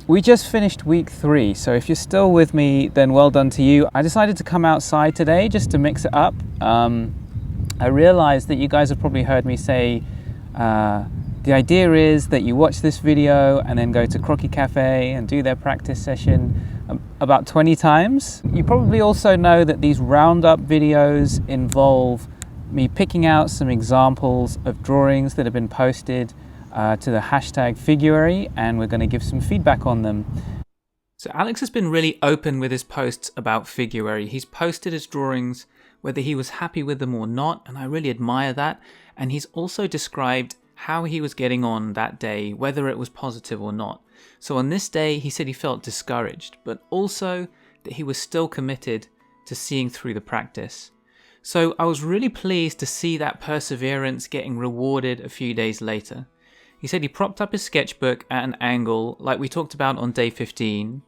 We just finished week 3, so if you're still with me, then well done to you. I decided to come outside today just to mix it up. I realized that you guys have probably heard me say the idea is that you watch this video and then go to Croquis Cafe and do their practice session about 20 times. You probably also know that these roundup videos involve me picking out some examples of drawings that have been posted to the hashtag Figuary, and we're going to give some feedback on them. So Alex has been really open with his posts about Figuary. He's posted his drawings, whether he was happy with them or not, and I really admire that. And he's also described how he was getting on that day, whether it was positive or not. So on this day, he said he felt discouraged, but also that he was still committed to seeing through the practice. So I was really pleased to see that perseverance getting rewarded a few days later. He said he propped up his sketchbook at an angle like we talked about on day 15,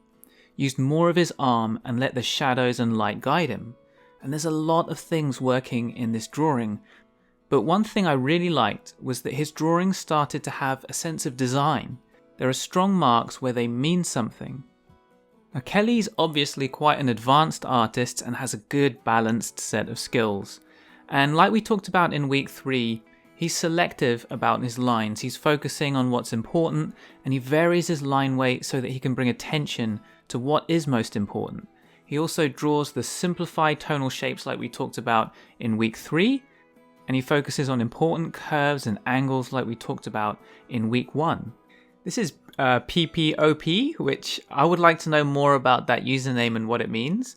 used more of his arm and let the shadows and light guide him. And there's a lot of things working in this drawing, but one thing I really liked was that his drawings started to have a sense of design. There are strong marks where they mean something. Now Kelly's obviously quite an advanced artist and has a good balanced set of skills. And like we talked about in week 3, he's selective about his lines. He's focusing on what's important and he varies his line weight so that he can bring attention to what is most important. He also draws the simplified tonal shapes like we talked about in week 3, and he focuses on important curves and angles like we talked about in week 1. This is PPOP, which I would like to know more about that username and what it means.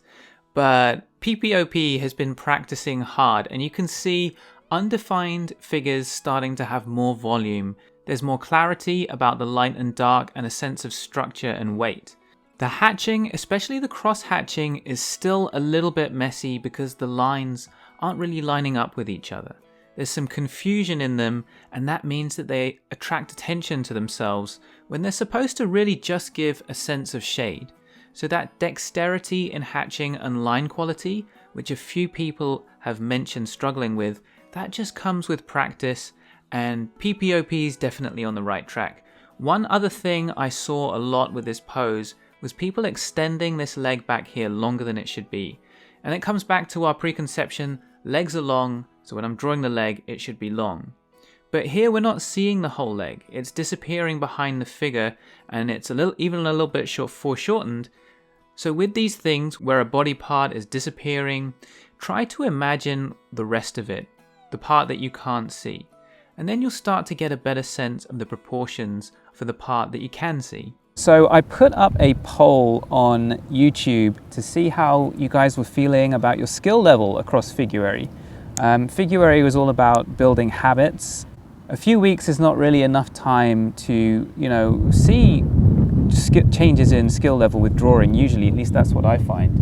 But PPOP has been practicing hard, and you can see undefined figures starting to have more volume. There's more clarity about the light and dark and a sense of structure and weight. The hatching, especially the cross hatching, is still a little bit messy because the lines aren't really lining up with each other. There's some confusion in them, and that means that they attract attention to themselves when they're supposed to really just give a sense of shade. So that dexterity in hatching and line quality, which a few people have mentioned struggling with, that just comes with practice, and PPOP is definitely on the right track. One other thing I saw a lot with this pose was people extending this leg back here longer than it should be. And it comes back to our preconception, legs are long, so when I'm drawing the leg, it should be long. But here we're not seeing the whole leg. It's disappearing behind the figure, and it's even a little bit foreshortened. So with these things where a body part is disappearing, try to imagine the rest of it, the part that you can't see. And then you'll start to get a better sense of the proportions for the part that you can see. So I put up a poll on YouTube to see how you guys were feeling about your skill level across Figuary. Figuary was all about building habits. A few weeks is not really enough time to, see changes in skill level with drawing, usually, at least that's what I find.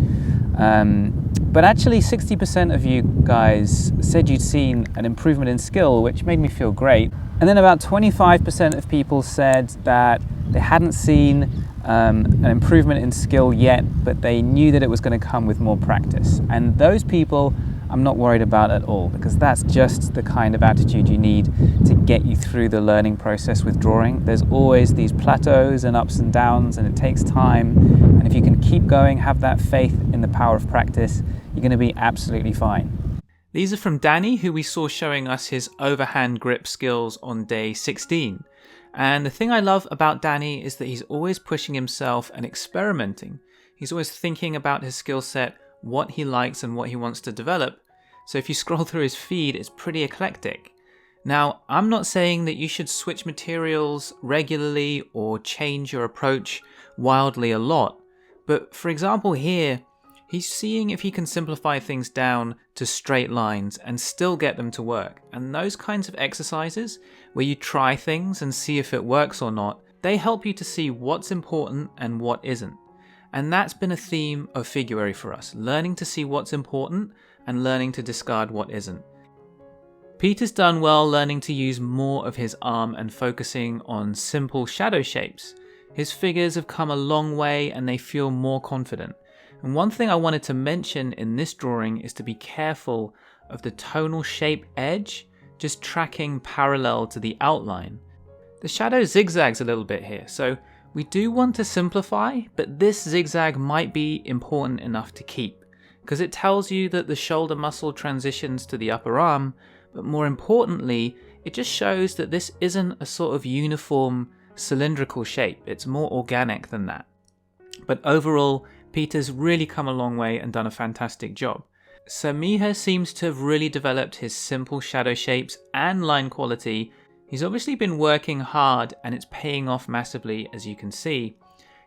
But actually 60% of you guys said you'd seen an improvement in skill, which made me feel great. And then about 25% of people said that they hadn't seen an improvement in skill yet, but they knew that it was going to come with more practice. And those people I'm not worried about at all, because that's just the kind of attitude you need to get you through the learning process with drawing. There's always these plateaus and ups and downs, and it takes time. And if you can keep going, have that faith in the power of practice, you're going to be absolutely fine. These are from Danny, who we saw showing us his overhand grip skills on day 16. And the thing I love about Danny is that he's always pushing himself and experimenting. He's always thinking about his skill set, what he likes and what he wants to develop. So if you scroll through his feed, it's pretty eclectic. Now, I'm not saying that you should switch materials regularly or change your approach wildly a lot. But for example here, he's seeing if he can simplify things down to straight lines and still get them to work. And those kinds of exercises, where you try things and see if it works or not, they help you to see what's important and what isn't. And that's been a theme of Figuary for us, learning to see what's important and learning to discard what isn't. Peter's done well learning to use more of his arm and focusing on simple shadow shapes. His figures have come a long way and they feel more confident. And one thing I wanted to mention in this drawing is to be careful of the tonal shape edge, just tracking parallel to the outline. The shadow zigzags a little bit here, so We do want to simplify, but this zigzag might be important enough to keep, because it tells you that the shoulder muscle transitions to the upper arm, but more importantly, it just shows that this isn't a sort of uniform cylindrical shape. It's more organic than that. But overall, Peter's really come a long way and done a fantastic job. Samiha seems to have really developed his simple shadow shapes and line quality. He's obviously been working hard and it's paying off massively, as you can see.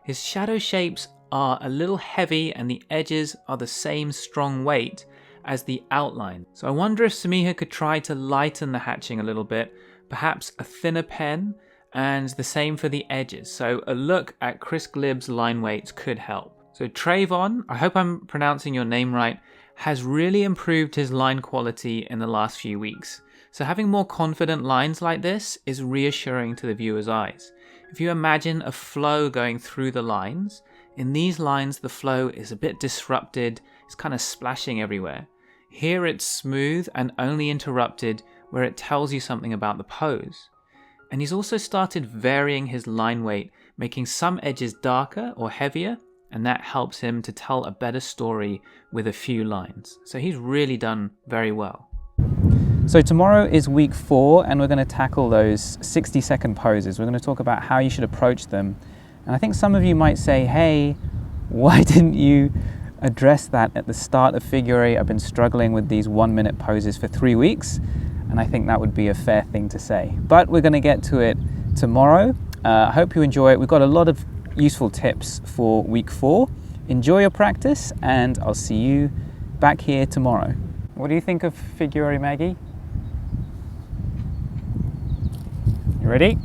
His shadow shapes are a little heavy and the edges are the same strong weight as the outline. So I wonder if Samiha could try to lighten the hatching a little bit, perhaps a thinner pen, and the same for the edges. So a look at Chris Glibb's line weights could help. So Trayvon, I hope I'm pronouncing your name right, has really improved his line quality in the last few weeks. So having more confident lines like this is reassuring to the viewer's eyes. If you imagine a flow going through the lines, in these lines the flow is a bit disrupted, it's kind of splashing everywhere. Here it's smooth and only interrupted where it tells you something about the pose. And he's also started varying his line weight, making some edges darker or heavier, and that helps him to tell a better story with a few lines. So he's really done very well. So tomorrow is week 4 and we're going to tackle those 60-second poses. We're going to talk about how you should approach them. And I think some of you might say, hey, why didn't you address that at the start of Figuary? I've been struggling with these 1-minute poses for 3 weeks. And I think that would be a fair thing to say. But we're going to get to it tomorrow. I hope you enjoy it. We've got a lot of useful tips for week 4. Enjoy your practice and I'll see you back here tomorrow. What do you think of Figuary, Maggie? You ready?